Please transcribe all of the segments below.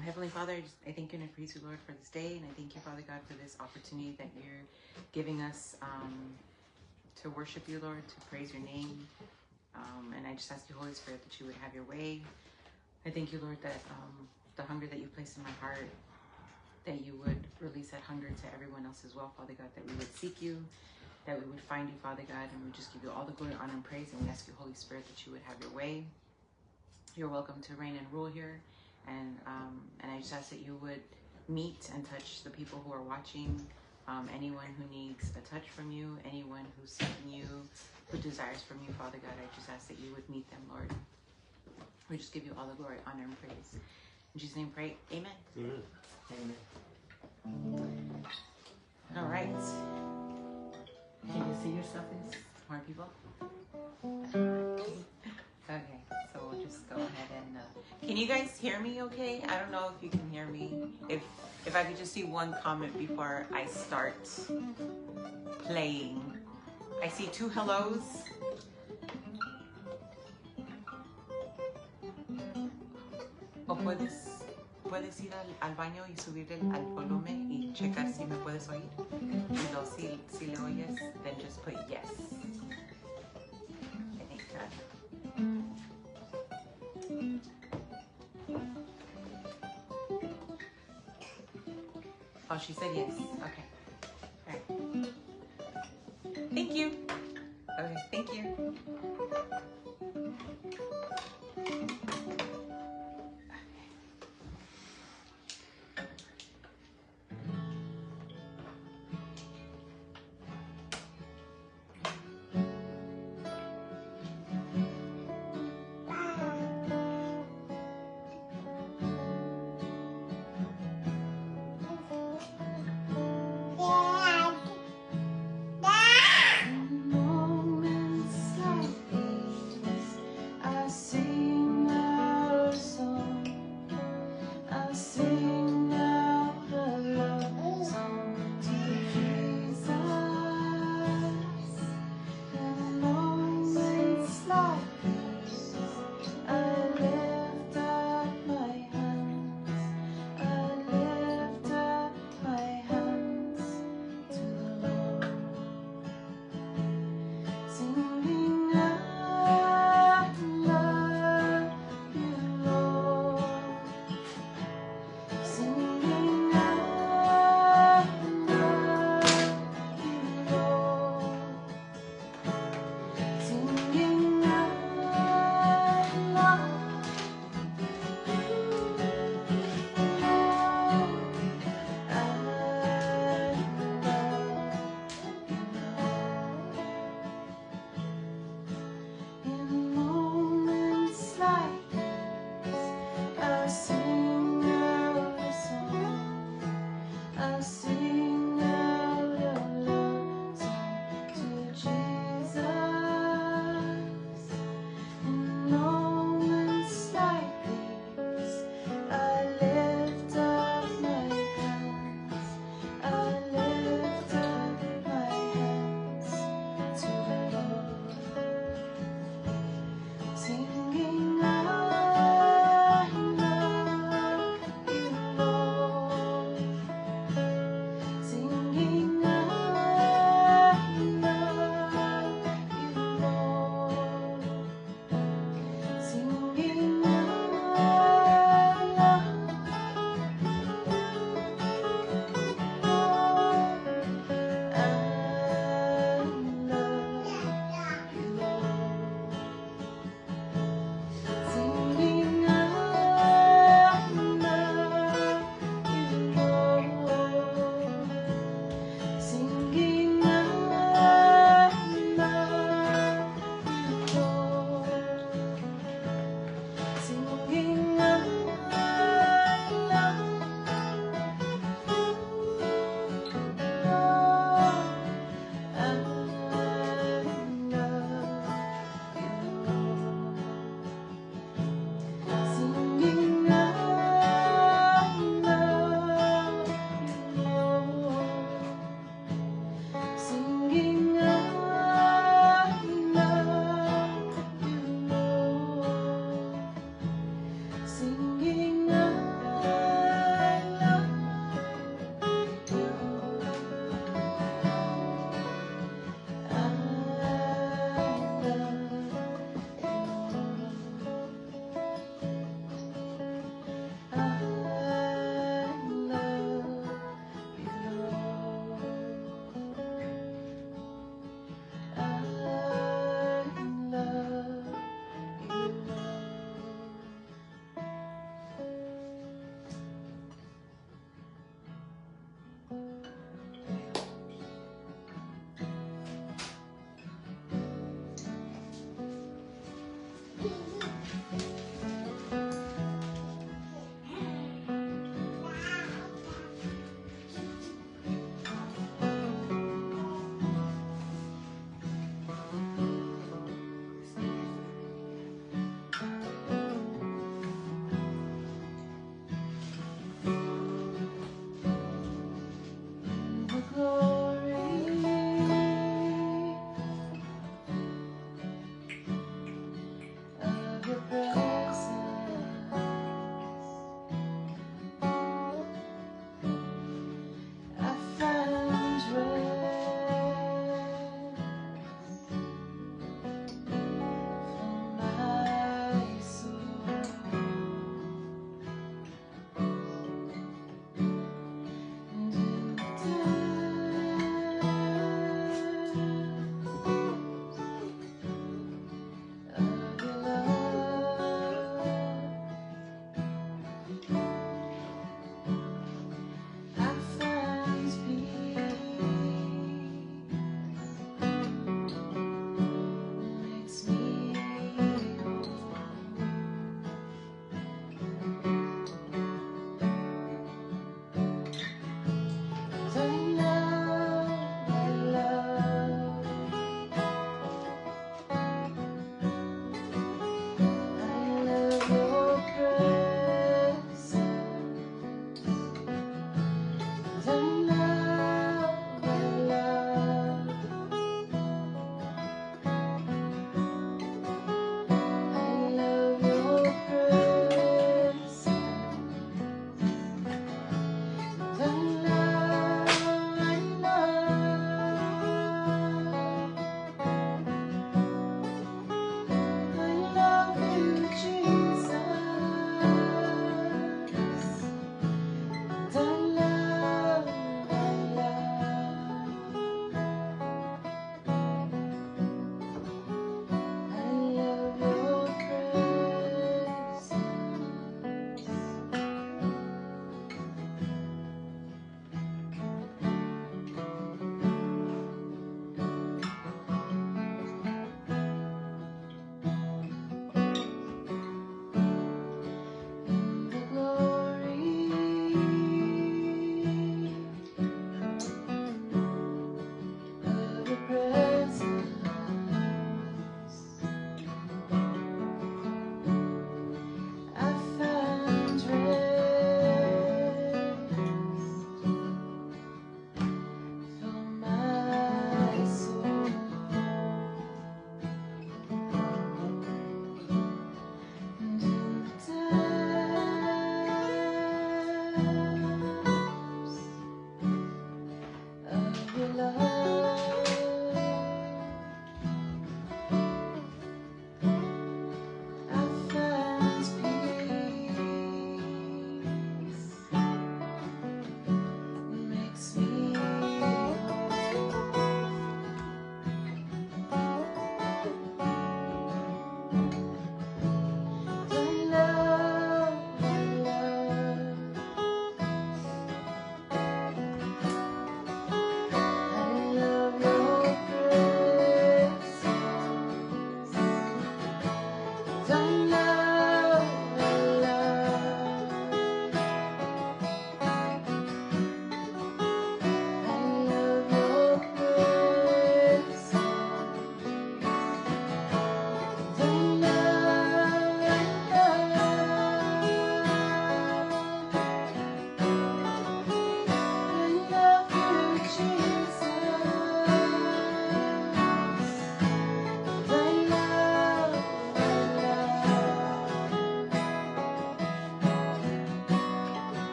Heavenly Father, I thank you and I praise you, Lord, for this day. And I thank you, Father God, for this opportunity that you're giving us to worship you, Lord, to praise your name. And I just ask you, Holy Spirit, that you would have your way. I thank you, Lord, that the hunger that you placed in my heart, that you would release that hunger to everyone else as well, Father God, that we would seek you, that we would find you, Father God, and we just give you all the glory, honor, and praise. And we ask you, Holy Spirit, that you would have your way. You're welcome to reign and rule here. And I just ask that you would meet and touch the people who are watching, anyone who needs a touch from you, anyone who's seeking you, who desires from you, Father God. I just ask that you would meet them, Lord. We just give you all the glory, honor, and praise. In Jesus' name, pray. Amen. Amen. Amen. All right. Can you see yourself in more people? Okay, so we'll just go ahead and. Can you guys hear me? Okay. I don't know if you can hear me. If I could just see one comment before I start playing. I see 2 hellos. O puedes ir al baño y subir al volumen y checar si me puedes oír. Y luego si le oyes, then just put yes. I think that. Oh, she said yes. Okay. All right. Thank you. Okay, thank you.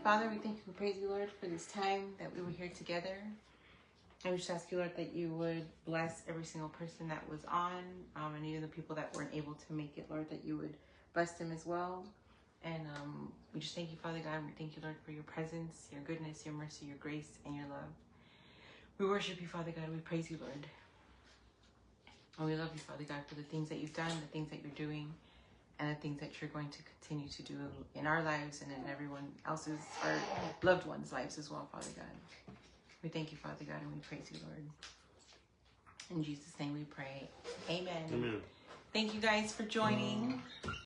Father, we thank you and praise you, Lord, for this time that we were here together. I would just ask you, Lord, that you would bless every single person that was on, and even the people that weren't able to make it, Lord, that you would bless them as well. And we just thank you, Father God, and we thank you, Lord, for your presence, your goodness, your mercy, your grace, and your love. We worship you, Father God. We praise you, Lord. And we love you, Father God, for the things that you've done, the things that you're doing, and the things that you're going to continue to do in our lives and in everyone else's, our loved ones' lives as well, Father God. We thank you, Father God, and we praise you, Lord. In Jesus' name we pray. Amen. Amen. Thank you guys for joining.